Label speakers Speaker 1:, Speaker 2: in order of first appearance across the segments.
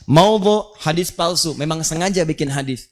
Speaker 1: Maudhu, hadis palsu, memang sengaja bikin hadis.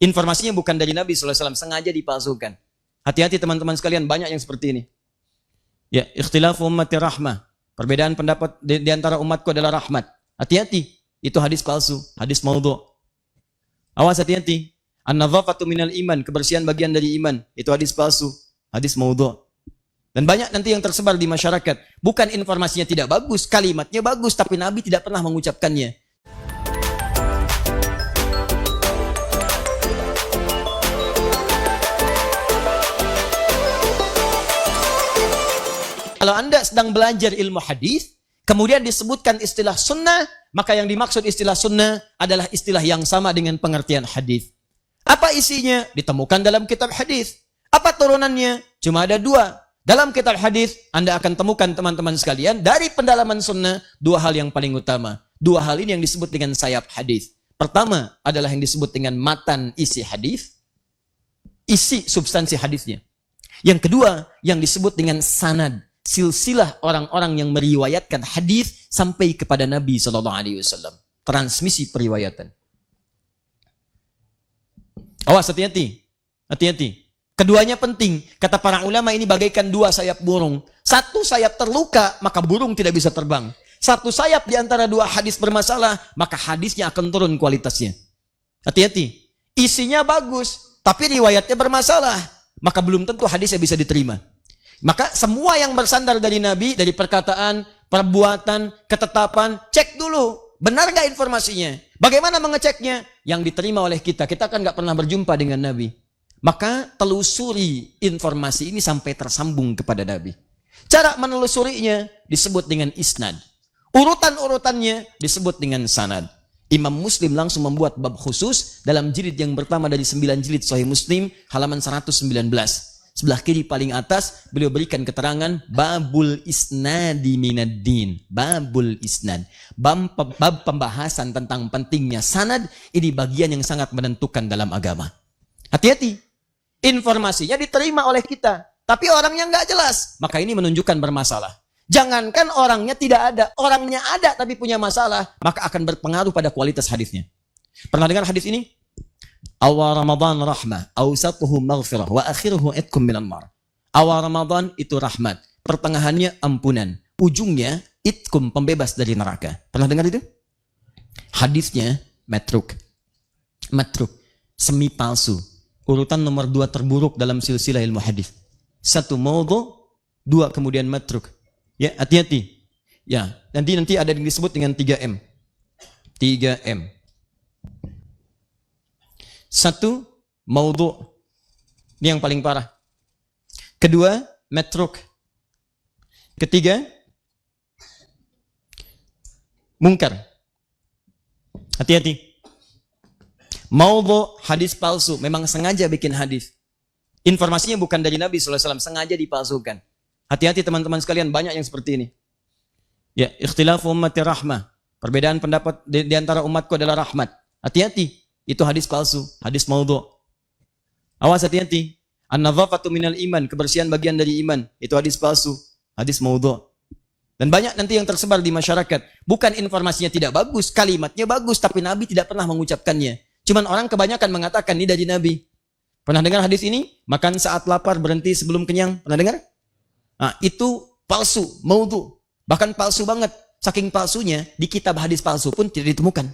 Speaker 1: Informasinya bukan dari Nabi SAW, sengaja dipalsukan. Hati-hati teman-teman sekalian, banyak yang seperti ini. Ya, ikhtilafu ummati rahmah. Perbedaan pendapat di antara umatku adalah rahmat. Hati-hati, itu hadis palsu, hadis maudhu. Awas hati-hati. An-nadhafatu minal iman, kebersihan bagian dari iman, itu hadis palsu, hadis maudhu. Dan banyak nanti yang tersebar di masyarakat. Bukan informasinya tidak bagus, kalimatnya bagus, tapi Nabi tidak pernah mengucapkannya. Kalau Anda sedang belajar ilmu hadis, kemudian disebutkan istilah sunnah, maka yang dimaksud istilah sunnah adalah istilah yang sama dengan pengertian hadis. Apa isinya? Ditemukan dalam kitab hadis. Apa turunannya? Cuma ada dua. Dalam kitab hadis, Anda akan temukan teman-teman sekalian, dari pendalaman sunnah, dua hal yang paling utama. Dua hal ini yang disebut dengan sayap hadis. Pertama adalah yang disebut dengan matan isi hadis, isi substansi hadisnya. Yang kedua, yang disebut dengan sanad, silsilah orang-orang yang meriwayatkan hadis sampai kepada Nabi SAW. Transmisi periwayatan. Awas, hati-hati. Hati-hati. Keduanya penting. Kata para ulama, ini bagaikan dua sayap burung. Satu sayap terluka, maka burung tidak bisa terbang. Satu sayap di antara dua hadis bermasalah, maka hadisnya akan turun kualitasnya. Hati-hati. Isinya bagus, tapi riwayatnya bermasalah, maka belum tentu hadisnya bisa diterima. Maka semua yang bersandar dari Nabi, dari perkataan, perbuatan, ketetapan, cek dulu. Benar nggak informasinya? Bagaimana mengeceknya? Yang diterima oleh kita. Kita kan nggak pernah berjumpa dengan Nabi. Maka telusuri informasi ini sampai tersambung kepada Nabi. Cara menelusurinya disebut dengan isnad. Urutan-urutannya disebut dengan sanad. Imam Muslim langsung membuat bab khusus dalam jilid yang pertama dari 9 jilid Sahih Muslim, halaman 119. Sebelah kiri paling atas, beliau berikan keterangan babul isnadi minaddin. Babul isnad. Bab pembahasan tentang pentingnya sanad, ini bagian yang sangat menentukan dalam agama. Hati-hati. Informasinya diterima oleh kita, tapi orangnya nggak jelas. Maka ini menunjukkan bermasalah. Jangankan orangnya tidak ada, orangnya ada tapi punya masalah, maka akan berpengaruh pada kualitas hadisnya. Pernah dengar hadis ini? Awal Ramadan rahmah, awsatuhu maghfirah, wa akhiruhu itkum minan nar. Awal Ramadan itu rahmat, pertengahannya ampunan, ujungnya itkum, pembebas dari neraka. Pernah dengar itu? Hadisnya matruk. Matruk, semi palsu. Urutan nomor 2 terburuk dalam silsilah ilmu hadis. 1 maudhu, 2 kemudian matruk. Ya, hati-hati. Ya, nanti ada yang disebut dengan 3M. 3M. 1, maudhu. Ini yang paling parah. 2, matruk. 3, mungkar. Hati-hati. Maudhu, hadis palsu, memang sengaja bikin hadis. Informasinya bukan dari Nabi SAW, sengaja dipalsukan. Hati-hati teman-teman sekalian, banyak yang seperti ini. Ya, ikhtilafu ummati rahmah. Perbedaan pendapat di antara umatku adalah rahmat. Hati-hati. Itu hadis palsu, hadis maudhu. Awas, hati-hati. An-nadhafatu minal iman, kebersihan bagian dari iman, itu hadis palsu, hadis maudhu. Dan banyak nanti yang tersebar di masyarakat. Bukan informasinya tidak bagus, kalimatnya bagus, tapi Nabi tidak pernah mengucapkannya. Cuman orang kebanyakan mengatakan ini dari Nabi. Pernah dengar hadis ini? Makan saat lapar, berhenti sebelum kenyang. Pernah dengar? Nah, itu palsu, maudhu. Bahkan palsu banget. Saking palsunya, di kitab hadis palsu pun tidak ditemukan.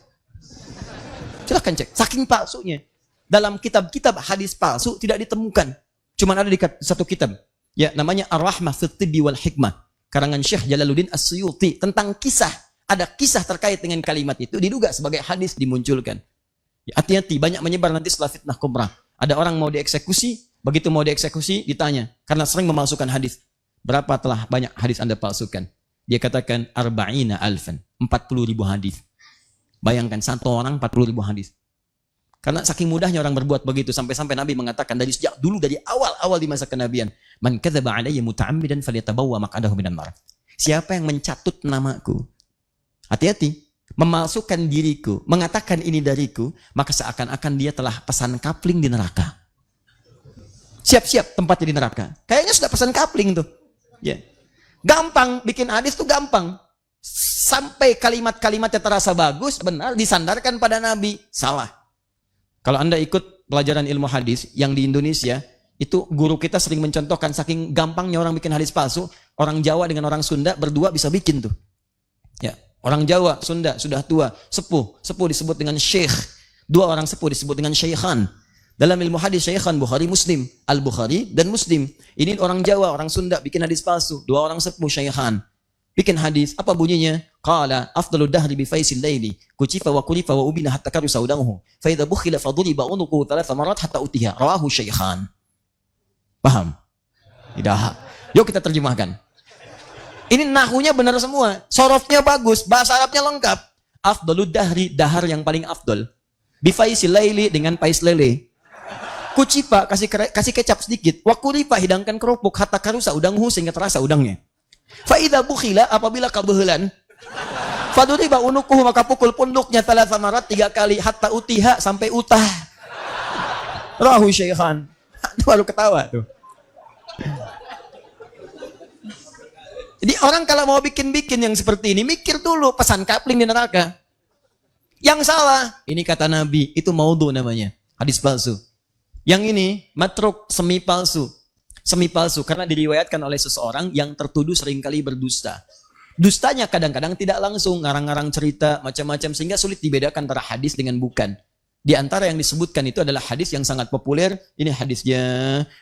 Speaker 1: Silahkan cek. Saking palsunya. Dalam kitab-kitab hadis palsu tidak ditemukan. Cuma ada di satu kitab. Ya, namanya Ar-Rahmah fit Tibbi wal Hikmah. Karangan Syekh Jalaluddin As-Suyuti. Tentang kisah. Ada kisah terkait dengan kalimat itu. Diduga sebagai hadis dimunculkan. Ya, hati-hati. Banyak menyebar nanti setelah fitnah kubra. Ada orang mau dieksekusi. Begitu mau dieksekusi, ditanya. Karena sering memalsukan hadis. Berapa telah banyak hadis Anda palsukan? Dia katakan, arba'ina alfan. 40.000 hadis. Bayangkan satu orang 40.000 hadis. Karena saking mudahnya orang berbuat begitu sampai-sampai Nabi mengatakan dari sejak dulu dari awal-awal di masa kenabian, man kadzaba alayya muta'ammidan falyatabawwa maq'adahu minan nar. Siapa yang mencatut namaku, hati-hati, memalsukan diriku, mengatakan ini dariku, maka seakan-akan dia telah pesan kapling di neraka. Siap-siap tempatnya di neraka. Kayaknya sudah pesan kapling tuh. Ya. Gampang bikin hadis tuh gampang. sampai kalimat-kalimatnya terasa bagus, benar, disandarkan pada Nabi. Salah. Kalau Anda ikut pelajaran ilmu hadis yang di Indonesia, itu guru kita sering mencontohkan saking gampangnya orang bikin hadis palsu, orang Jawa dengan orang Sunda berdua bisa bikin tuh. Ya, orang Jawa, Sunda sudah tua, sepuh disebut dengan syekh. Dua orang sepuh disebut dengan syekhan. Dalam ilmu hadis syekhan Bukhari Muslim, Al-Bukhari dan Muslim. Ini orang Jawa, orang Sunda bikin hadis palsu, dua orang sepuh syekhan. Bikin hadis, apa bunyinya? Qala afdalu dahri bi faisil laili, kucifa wa kulifa wa ubina hatta karu saudahu. Fa idza bukhila faduriba unuqu thalatha marat hatta utiha. Rawahu syekhan. Paham? Tidak. Yuk kita terjemahkan. Ini nahunya benar semua. Sorofnya bagus, bahasa Arabnya lengkap. Afdalu dahri, dahar yang paling afdol. Bi faisil laili, dengan pais lele. Kucipa, kasih kecap sedikit. Wa kulifa, hidangkan kerupuk hatta karu saudahu, sehingga terasa udangnya. Faida bukhila, apabila kebehelan, faduriba unukuhu, maka pukul punduknya thalatha marat 3 kali, hatta utiha, sampai utah. Rahu syekhan. Baru ketawa tuh. Jadi orang kalau mau bikin-bikin yang seperti ini, mikir dulu, pesan kapling di neraka. Yang salah, ini kata Nabi, itu maudhu namanya, hadis palsu. Yang ini matruk, semi palsu. Semi palsu karena diriwayatkan oleh seseorang yang tertuduh seringkali berdusta. Dustanya kadang-kadang tidak langsung, ngarang-ngarang cerita macam-macam sehingga sulit dibedakan antara hadis dengan bukan. Di antara yang disebutkan itu adalah hadis yang sangat populer. Ini hadisnya,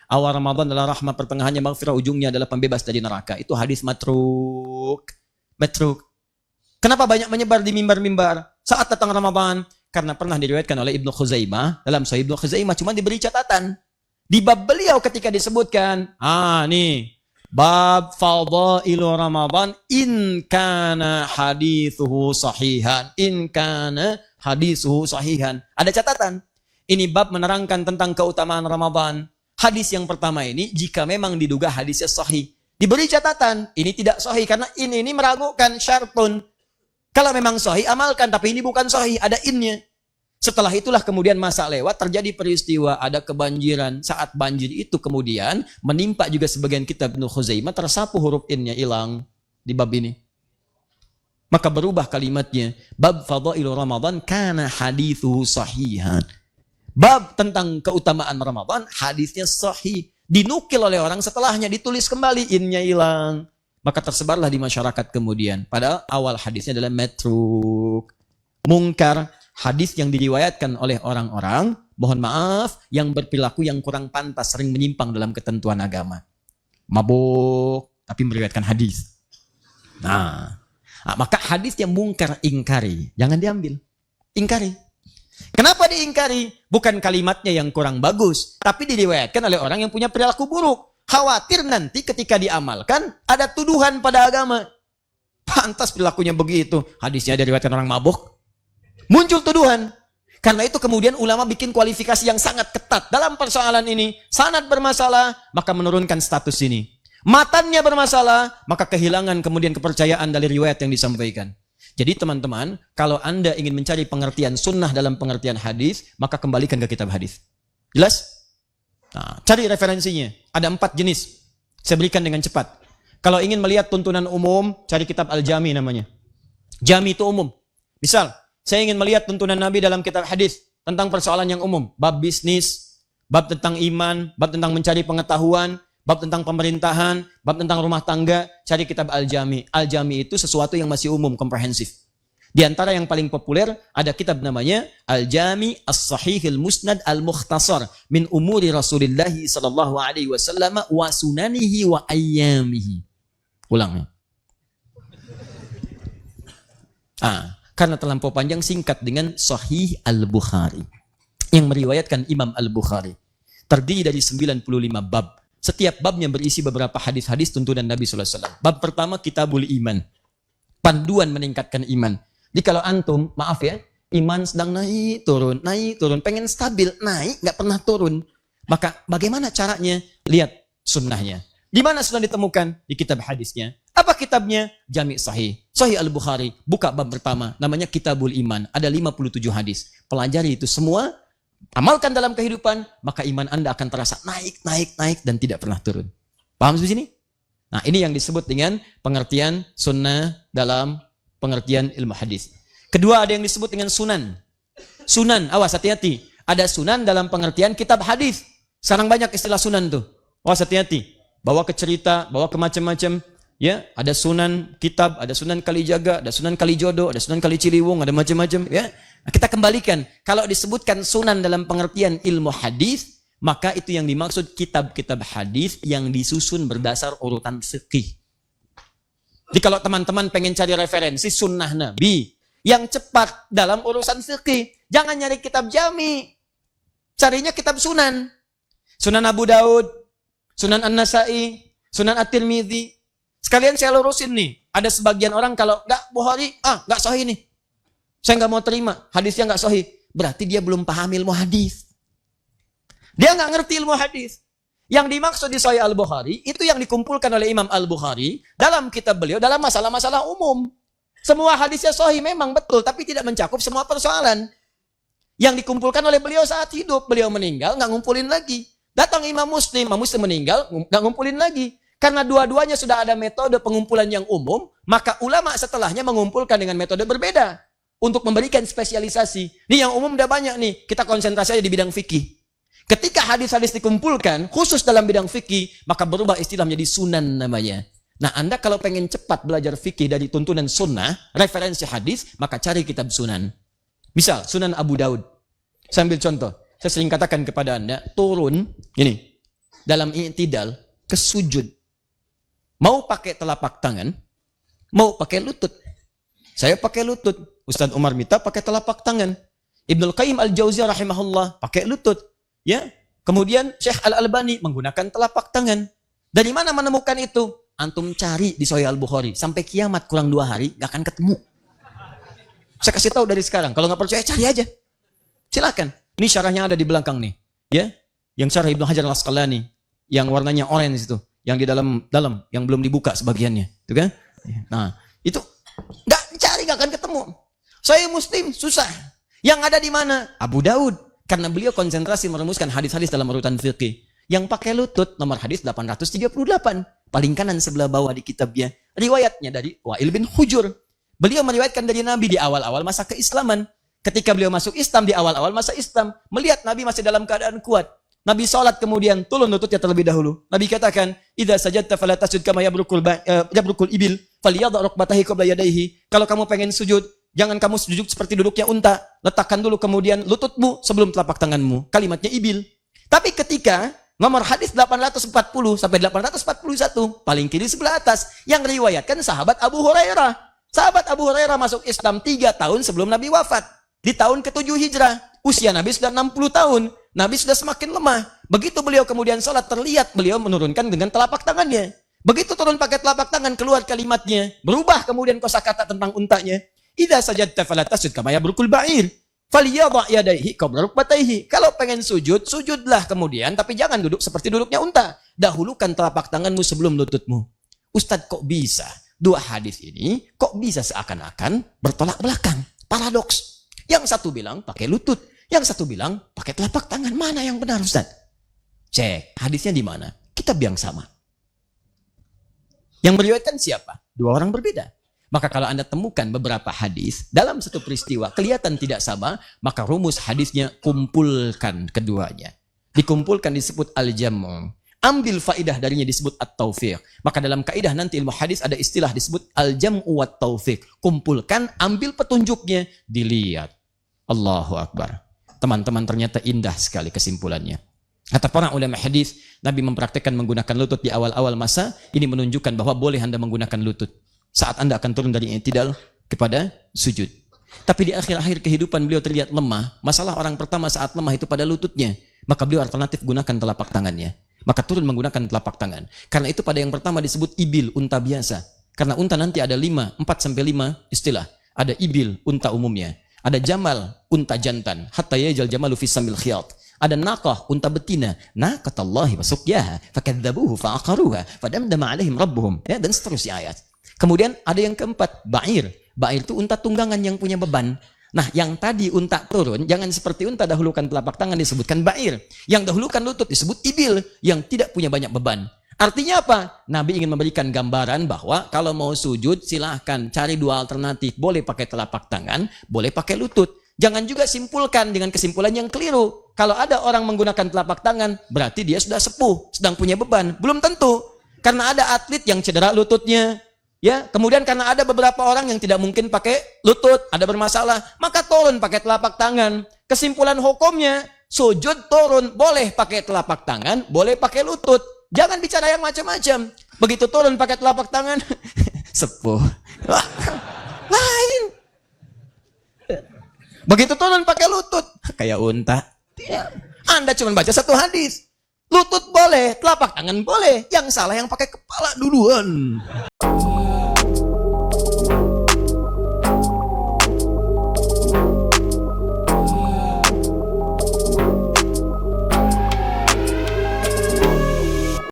Speaker 1: awal Ramadan adalah rahmat, pertengahannya maghfirah, ujungnya adalah pembebas dari neraka. Itu hadis matruk. Matruk. Kenapa banyak menyebar di mimbar-mimbar saat datang Ramadan? Karena pernah diriwayatkan oleh Ibnu Khuzaimah, dalam Sahih Ibnu Khuzaimah cuma diberi catatan. Di bab beliau ketika disebutkan, nih, bab fadailu Ramadan in kana hadithuhu sahihan. In kana hadithuhu sahihan. Ada catatan. Ini bab menerangkan tentang keutamaan Ramadan. Hadis yang pertama ini, jika memang diduga hadisnya sahih. Diberi catatan, ini tidak sahih karena ini meragukan syartun. Kalau memang sahih, amalkan. Tapi ini bukan sahih, ada innya. Setelah itulah kemudian masa lewat, terjadi peristiwa, ada kebanjiran. Saat banjir itu kemudian menimpa juga sebagian kitab Ibnu Khuzaimah, tersapu huruf innya, hilang di bab ini. Maka berubah kalimatnya. Bab fadailu Ramadan kana hadithuhu sahihan. Bab tentang keutamaan Ramadan, hadisnya sahih. Dinukil oleh orang setelahnya, ditulis kembali, innya hilang. Maka tersebarlah di masyarakat kemudian. Padahal awal hadisnya adalah matruk, mungkar. Hadis yang diriwayatkan oleh orang-orang, mohon maaf, yang berperilaku yang kurang pantas, sering menyimpang dalam ketentuan agama. Mabuk, tapi meriwayatkan hadis. Maka hadis yang mungkar ingkari, jangan diambil. Ingkari. Kenapa diingkari? Bukan kalimatnya yang kurang bagus, tapi diriwayatkan oleh orang yang punya perilaku buruk. Khawatir nanti ketika diamalkan, ada tuduhan pada agama. Pantas perilakunya begitu. Hadisnya diriwayatkan orang mabuk. Muncul tuduhan. Karena itu kemudian ulama bikin kualifikasi yang sangat ketat dalam persoalan ini. Sanad bermasalah, maka menurunkan status ini. Matannya bermasalah, maka kehilangan kemudian kepercayaan dari riwayat yang disampaikan. Jadi teman-teman, kalau Anda ingin mencari pengertian sunnah dalam pengertian hadis, maka kembalikan ke kitab hadis. Jelas? Cari referensinya. Ada 4 jenis. Saya berikan dengan cepat. Kalau ingin melihat tuntunan umum, cari kitab Al-Jami namanya. Jami itu umum. Misal, saya ingin melihat tuntunan Nabi dalam kitab hadis tentang persoalan yang umum. Bab bisnis, bab tentang iman, bab tentang mencari pengetahuan, bab tentang pemerintahan, bab tentang rumah tangga. Cari kitab Al-Jami. Al-Jami itu sesuatu yang masih umum, komprehensif. Di antara yang paling populer, ada kitab namanya Al-Jami As-Sahihil Musnad Al-Mukhtasar min umuri Rasulullah sallallahu alaihi wasallam wa sunanihi wa ayyamihi. Ulang. Karena terlampau panjang, singkat dengan Sahih Al-Bukhari. Yang meriwayatkan Imam Al-Bukhari. Terdiri dari 95 bab. Setiap babnya berisi beberapa hadis-hadis tuntunan Nabi SAW. Bab pertama, Kitabul Iman. Panduan meningkatkan iman. Jadi kalau antum, maaf ya, iman sedang naik, turun, pengen stabil, naik, nggak pernah turun. Maka bagaimana caranya? Lihat sunnahnya. Di mana sunnah ditemukan? Di kitab hadisnya. Apa kitabnya? Jami' Sahih. Sahih Al-Bukhari. Buka bab pertama. Namanya Kitabul Iman. Ada 57 hadis. Pelajari itu semua. Amalkan dalam kehidupan. Maka iman Anda akan terasa naik, dan tidak pernah turun. Paham di sini? Nah, ini yang disebut dengan pengertian sunnah dalam pengertian ilmu hadis. Kedua, ada yang disebut dengan sunan. Sunan, awas hati-hati. Ada sunan dalam pengertian kitab hadis. Sekarang banyak istilah sunan tuh. Awas hati-hati. Bawa ke cerita, bawa ke macam-macam. Ya, ada sunan kitab, ada sunan Kalijaga, ada sunan Kalijodo, ada sunan Kali Ciliwung, ada macam-macam. Ya, nah, kita kembalikan. Kalau disebutkan sunan dalam pengertian ilmu hadis, maka itu yang dimaksud kitab-kitab hadis yang disusun berdasar urutan fikih. Jadi kalau teman-teman pengen cari referensi sunnah Nabi yang cepat dalam urusan fikih, jangan nyari kitab jami. Carinya kitab sunan. Sunan Abu Daud, Sunan An-Nasai, Sunan At-Tirmidzi. Sekalian saya lurusin nih. Ada sebagian orang kalau nggak Bukhari, nggak sahih nih. Saya nggak mau terima, hadisnya nggak sahih. Berarti dia belum paham ilmu hadis. Dia nggak ngerti ilmu hadis. Yang dimaksud di Sahih Al-Bukhari, itu yang dikumpulkan oleh Imam Al-Bukhari dalam kitab beliau, dalam masalah-masalah umum. Semua hadisnya sahih memang betul, tapi tidak mencakup semua persoalan. Yang dikumpulkan oleh beliau saat hidup, beliau meninggal, nggak ngumpulin lagi. Datang Imam Muslim meninggal, nggak ngumpulin lagi. Karena dua-duanya sudah ada metode pengumpulan yang umum, maka ulama setelahnya mengumpulkan dengan metode berbeda untuk memberikan spesialisasi. Nih yang umum udah banyak nih, kita konsentrasi aja di bidang fikih. Ketika hadis-hadis dikumpulkan khusus dalam bidang fikih, maka berubah istilah menjadi sunan namanya. Nah, Anda kalau pengen cepat belajar fikih dari tuntunan sunnah, referensi hadis, maka cari kitab sunan. Misal Sunan Abu Daud. Saya ambil contoh. Saya sering katakan kepada Anda, turun ini dalam i'tidal ke sujud. Mau pakai telapak tangan, mau pakai lutut. Saya pakai lutut. Ustaz Umar Mita pakai telapak tangan. Ibnul Qayyim Al-Jauziyah rahimahullah pakai lutut. Ya. Kemudian Syekh Al-Albani menggunakan telapak tangan. Dari mana menemukan itu? Antum cari di Sahih Al-Bukhari. Sampai kiamat kurang 2 hari gak akan ketemu. Saya kasih tahu dari sekarang. Kalau nggak percaya cari aja. Silakan. Ini syarahnya ada di belakang nih. Ya. Yang syarah Ibnu Hajar Al-Asqalani. Yang warnanya orange itu. Yang di dalam yang belum dibuka sebagiannya, itu kan? Nah, itu nggak akan ketemu. Saya Muslim susah. Yang ada di mana? Abu Daud, karena beliau konsentrasi merumuskan hadis-hadis dalam urutan fikih. Yang pakai lutut nomor hadis 838, paling kanan sebelah bawah di kitabnya. Riwayatnya dari Wa'il bin Hujur. Beliau meriwayatkan dari Nabi di awal-awal masa keislaman. Ketika beliau masuk Islam di awal-awal masa Islam, melihat Nabi masih dalam keadaan kuat. Nabi sholat kemudian turun lututnya terlebih dahulu. Nabi katakan, "Idza sajadta fala tasjud kama yabrukul ibil, falyadha rukbatahi qabla yadayhi." Kalau kamu pengen sujud, jangan kamu sujud seperti duduknya unta. Letakkan dulu kemudian lututmu sebelum telapak tanganmu. Kalimatnya ibil. Tapi ketika nomor hadis 840 sampai 841, paling kiri sebelah atas, yang riwayatkan sahabat Abu Hurairah. Sahabat Abu Hurairah masuk Islam 3 tahun sebelum Nabi wafat. Di tahun ke-7 Hijrah. Usia Nabi sudah 60 tahun. Nabi sudah semakin lemah. Begitu beliau kemudian sholat, terlihat beliau menurunkan dengan telapak tangannya. Begitu turun pakai telapak tangan, keluar kalimatnya. Berubah kemudian kosakata tentang untanya. Idza sajadta fala tasjud kama yabrukul ba'ir. Falyadha yadayhi qabla rukbatayhi. Kalau pengen sujud, sujudlah kemudian, tapi jangan duduk seperti duduknya unta. Dahulukan telapak tanganmu sebelum lututmu. Ustadz, kok bisa? 2 hadis ini kok bisa seakan-akan bertolak belakang? Paradoks. Yang satu bilang pakai lutut, yang satu bilang pakai telapak tangan. Mana yang benar, Ustaz? Cek, hadisnya di mana? Kitab yang sama. Yang meriwayatkan siapa? 2 orang berbeda. Maka kalau Anda temukan beberapa hadis dalam satu peristiwa kelihatan tidak sama, maka rumus hadisnya kumpulkan keduanya. Dikumpulkan disebut al-jamu'. Ambil faidah darinya disebut at-taufiq. Maka dalam kaidah nanti ilmu hadis ada istilah disebut al-jam'u wat-taufiq. Kumpulkan, ambil petunjuknya, dilihat. Allahu Akbar. Teman-teman, ternyata indah sekali kesimpulannya. Kata para ulama hadis, Nabi mempraktikkan menggunakan lutut di awal-awal masa. Ini menunjukkan bahwa boleh Anda menggunakan lutut saat Anda akan turun dari i'tidal kepada sujud. Tapi di akhir-akhir kehidupan beliau terlihat lemah. Masalah orang pertama saat lemah itu pada lututnya. Maka beliau alternatif gunakan telapak tangannya. Maka turun menggunakan telapak tangan. Karena itu pada yang pertama disebut ibil, unta biasa. Karena unta nanti ada 4 sampai 5 istilah. Ada ibil, unta umumnya. Ada jamal, unta jantan. Hatta yajal jamalu fi samil khiyat. Ada naqah, unta betina. Naqatallahi wa suqyaha fakadzabuhu fa'aqaruha fadamdama alaihim rabbuhum. Ya, dan seterusnya ayat. Kemudian ada yang keempat, ba'ir. Ba'ir itu unta tunggangan yang punya beban. Nah, yang tadi unta turun, jangan seperti unta dahulukan telapak tangan disebutkan ba'ir. Yang dahulukan lutut disebut ibil, yang tidak punya banyak beban. Artinya apa? Nabi ingin memberikan gambaran bahwa kalau mau sujud silahkan cari dua alternatif. Boleh pakai telapak tangan, boleh pakai lutut. Jangan juga simpulkan dengan kesimpulan yang keliru. Kalau ada orang menggunakan telapak tangan, berarti dia sudah sepuh, sedang punya beban. Belum tentu. Karena ada atlet yang cedera lututnya. Ya, kemudian karena ada beberapa orang yang tidak mungkin pakai lutut, ada bermasalah, maka turun pakai telapak tangan. Kesimpulan hukumnya, sujud turun, boleh pakai telapak tangan, boleh pakai lutut. Jangan bicara yang macam-macam. Begitu turun pakai telapak tangan, sepuh. Lain. Begitu turun pakai lutut, kayak unta. Anda cuma baca satu hadis. Lutut boleh, telapak tangan boleh. Yang salah yang pakai kepala duluan.